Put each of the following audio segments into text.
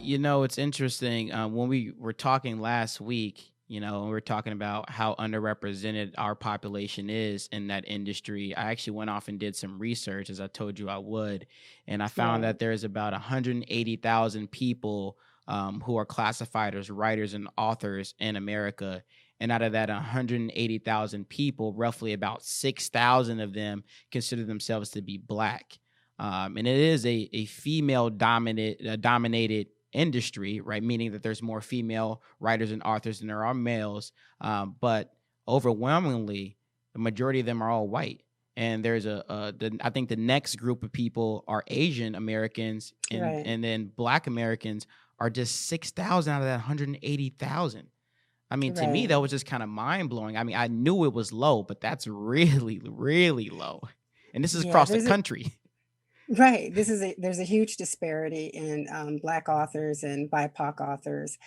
It's interesting. When we were talking last week, we were talking about how underrepresented our population is in that industry. I actually went off and did some research, as I told you I would, and I found Right. that there's about 180,000 people who are classified as writers and authors in America. And out of that 180,000 people, roughly about 6,000 of them consider themselves to be black. And it is a female dominated industry, right? Meaning that there's more female writers and authors than there are males. But overwhelmingly, the majority of them are all white. And there's I think the next group of people are Asian Americans, and Right. and then Black Americans are just 6,000 out of that 180,000. I mean, to me, Right. that was just kind of mind blowing. I mean, I knew it was low, but that's really, really low. And this is Yeah, across the there's a country. right. There's a huge disparity in Black authors and BIPOC authors.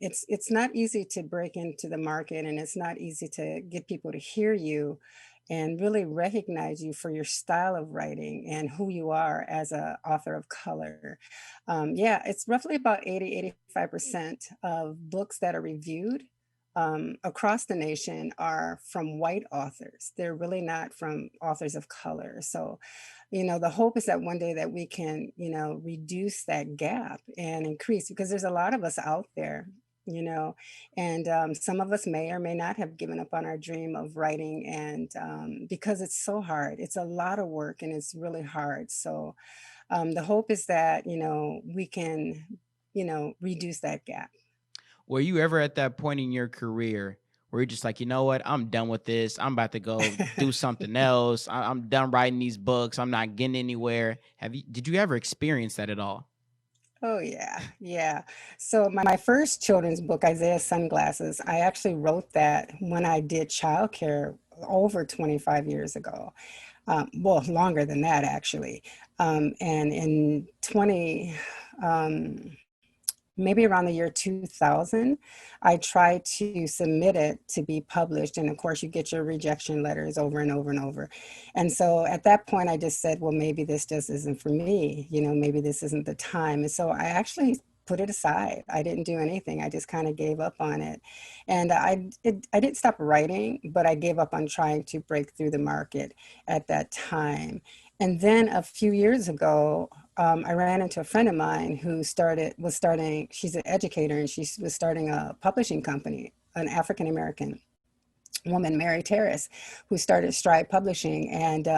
It's not easy to break into the market, and it's not easy to get people to hear you and really recognize you for your style of writing and who you are as a author of color. Yeah, it's roughly about 85% of books that are reviewed across the nation are from white authors. They're really not from authors of color. So, the hope is that one day that we can, reduce that gap and increase, because there's a lot of us out there, you know, and some of us may or may not have given up on our dream of writing, and because it's so hard, it's a lot of work and it's really hard. So the hope is that, we can, reduce that gap. Were you ever at that point in your career where you're just like, you know what, I'm done with this. I'm about to go do something else. I'm done writing these books. I'm not getting anywhere. Did you ever experience that at all? Oh yeah, yeah. So my first children's book, Isaiah Sunglasses, I actually wrote that when I did childcare over 25 years ago. Well, longer than that actually. And in 20, um, maybe around the year 2000, I tried to submit it to be published. And of course, you get your rejection letters over and over and over. And so at that point, I just said, well, maybe this just isn't for me. Maybe this isn't the time. And so I actually put it aside. I didn't do anything. I just kind of gave up on it. And I didn't stop writing, but I gave up on trying to break through the market at that time. And then a few years ago, I ran into a friend of mine who was starting, she's an educator, and she was starting a publishing company, an African American woman, Mary Terrace, who started Stride Publishing. And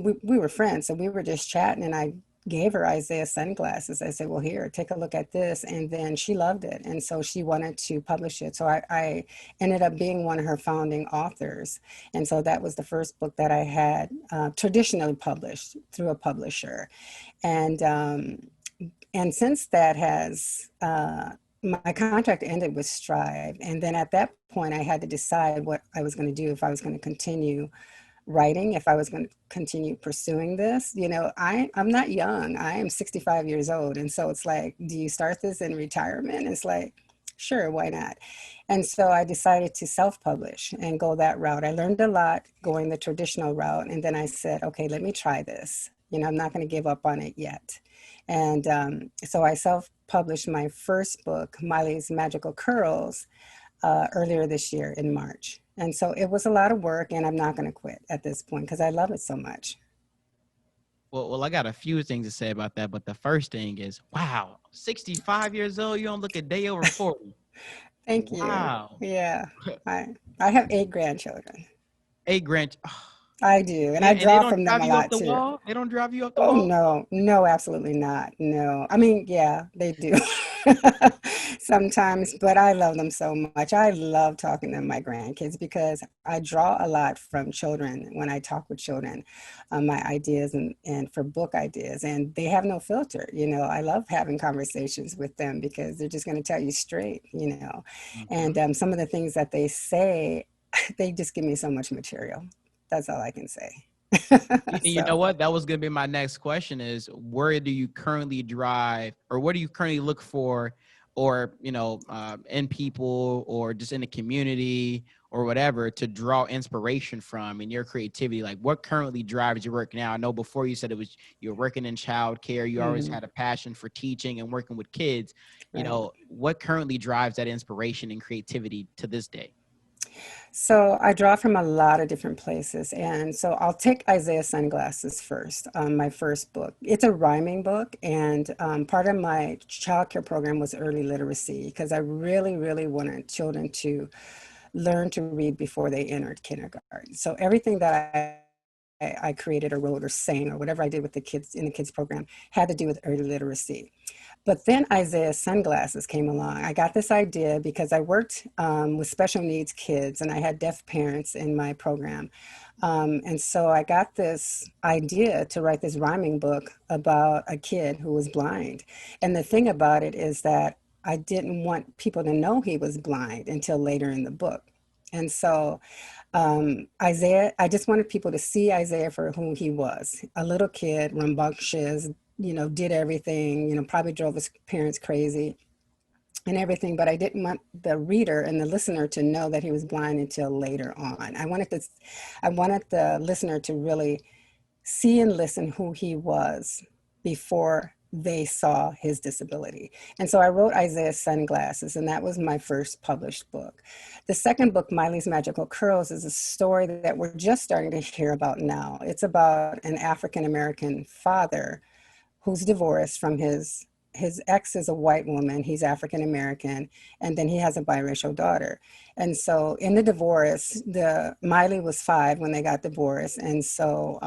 we were friends. So we were just chatting, and I gave her Isaiah Sunglasses. I said, well, here, take a look at this. And then she loved it. And so she wanted to publish it. So I ended up being one of her founding authors. And so that was the first book that I had traditionally published through a publisher. And since that has my contract ended with Strive, and then at that point I had to decide what I was going to do, if I was going to continue writing, if I was going to continue pursuing this. I'm not young. I am 65 years old, and so it's like, do you start this in retirement? It's like, sure, why not? And so I decided to self-publish and go that route. I learned a lot going the traditional route, and then I said, okay, let me try this. I'm not going to give up on it yet. And so I self-published my first book, Miley's Magical Curls, earlier this year in March. And so it was a lot of work, and I'm not going to quit at this point because I love it so much. Well, I got a few things to say about that, but the first thing is, wow, 65 years old, you don't look a day over 40. Thank you. Wow. Yeah, I I have 8 grandchildren. Hey, Grant, I do, and I and they draw don't from them drive a you up lot the too. wall? They don't drive you up the Oh wall? no, no, absolutely not. No. I mean, yeah, they do sometimes, but I love them so much. I love talking to my grandkids because I draw a lot from children when I talk with children, my ideas and for book ideas, and they have no filter. I love having conversations with them because they're just going to tell you straight. And Mhm. some of the things that they say, they just give me so much material. That's all I can say. You know So. what? That was going to be my next question is where do you currently drive or what do you currently look for or, in people or just in the community or whatever to draw inspiration from in your creativity? Like, what currently drives your work now? I know before you said it was you're working in childcare, you always Hmm. had a passion for teaching and working with kids. Right. What currently drives that inspiration and creativity to this day? So I draw from a lot of different places. And so I'll take Isaiah Sunglasses first, my first book. It's a rhyming book. And part of my childcare program was early literacy because I really, really wanted children to learn to read before they entered kindergarten. So everything that I created or wrote or sang or whatever I did with the kids in the kids program had to do with early literacy. But then Isaiah's Sunglasses came along. I got this idea because I worked with special needs kids and I had deaf parents in my program. And so I got this idea to write this rhyming book about a kid who was blind. And the thing about it is that I didn't want people to know he was blind until later in the book. And so Isaiah, I just wanted people to see Isaiah for who he was, a little kid, rambunctious, did everything, probably drove his parents crazy and everything, but I didn't want the reader and the listener to know that he was blind until later on. I wanted the listener to really see and listen who he was before they saw his disability. And so I wrote Isaiah's Sunglasses, and that was my first published book. The second book, Miley's Magical Curls, is a story that we're just starting to hear about now. It's about an African American father who's divorced from his ex is a white woman, he's African American, and then he has a biracial daughter. And so in the divorce, the Miley was 5 when they got divorced, and so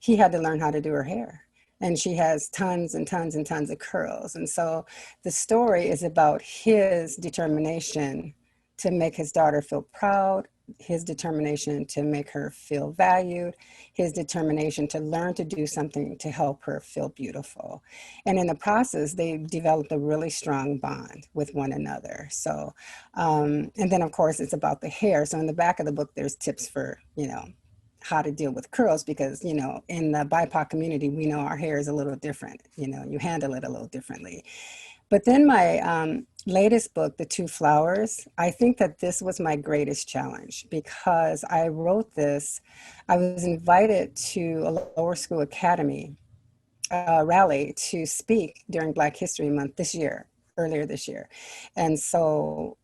he had to learn how to do her hair. And she has tons and tons and tons of curls. And so the story is about his determination to make his daughter feel proud, his determination to make her feel valued, his determination to learn to do something to help her feel beautiful. And in the process, they developed a really strong bond with one another. So, and then of course, it's about the hair. So in the back of the book, there's tips for, how to deal with curls because, in the BIPOC community, we know our hair is a little different. You handle it a little differently. But then my latest book, The Two Flowers, I think that this was my greatest challenge because I wrote this. I was invited to a lower school academy rally to speak during Black History Month earlier this year. And so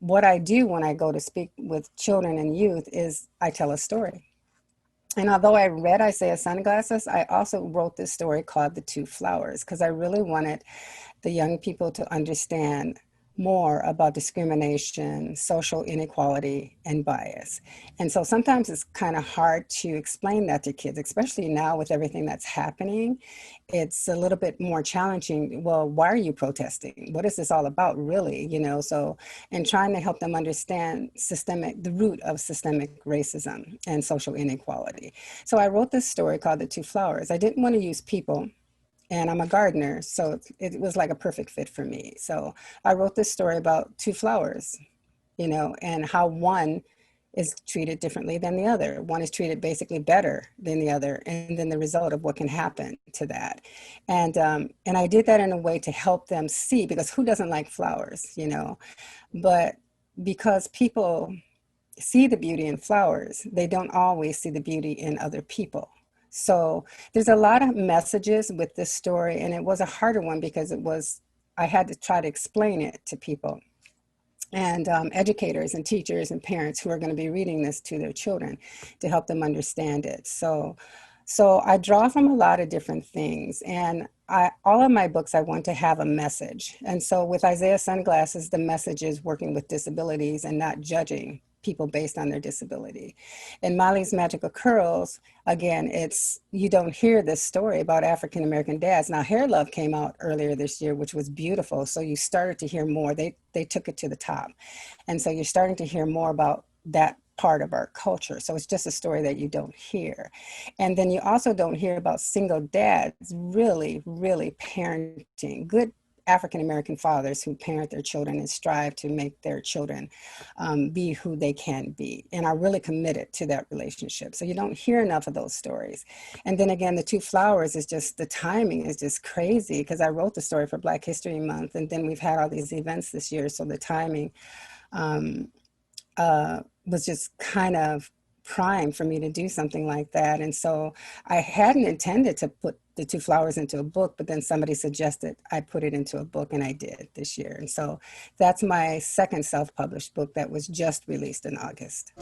what I do when I go to speak with children and youth is I tell a story. And although I read Isaiah Sunglasses, I also wrote this story called The Two Flowers because I really wanted the young people to understand more about discrimination, social inequality, and bias. And so sometimes it's kind of hard to explain that to kids, especially now with everything that's happening. It's a little bit more challenging. Well, why are you protesting? What is this all about, really? So, and trying to help them understand the root of systemic racism and social inequality. So I wrote this story called The Two Flowers. I didn't want to use people, and I'm a gardener, so it was like a perfect fit for me. So I wrote this story about two flowers, and how one is treated differently than the other. One is treated basically better than the other, and then the result of what can happen to that. And I did that in a way to help them see, because who doesn't like flowers? But because people see the beauty in flowers, they don't always see the beauty in other people. So there's a lot of messages with this story, and it was a harder one because I had to try to explain it to people and educators and teachers and parents who are going to be reading this to their children to help them understand it. So I draw from a lot of different things, and all of my books, I want to have a message. And so with Isaiah Sunglasses, the message is working with disabilities and not judging people based on their disability. In Molly's Magical Curls, again, you don't hear this story about African American dads. Now, Hair Love came out earlier this year, which was beautiful. So you started to hear more. They took it to the top. And so you're starting to hear more about that part of our culture. So it's just a story that you don't hear. And then you also don't hear about single dads really, really parenting, good African American fathers who parent their children and strive to make their children be who they can be and are really committed to that relationship. So you don't hear enough of those stories. And then again, The Two Flowers is just, the timing is just crazy because I wrote the story for Black History Month, and then we've had all these events this year. So the timing was just kind of primed for me to do something like that. And so I hadn't intended to put the two flowers into a book, but then somebody suggested I put it into a book, and I did this year. And so that's my second self-published book that was just released in August.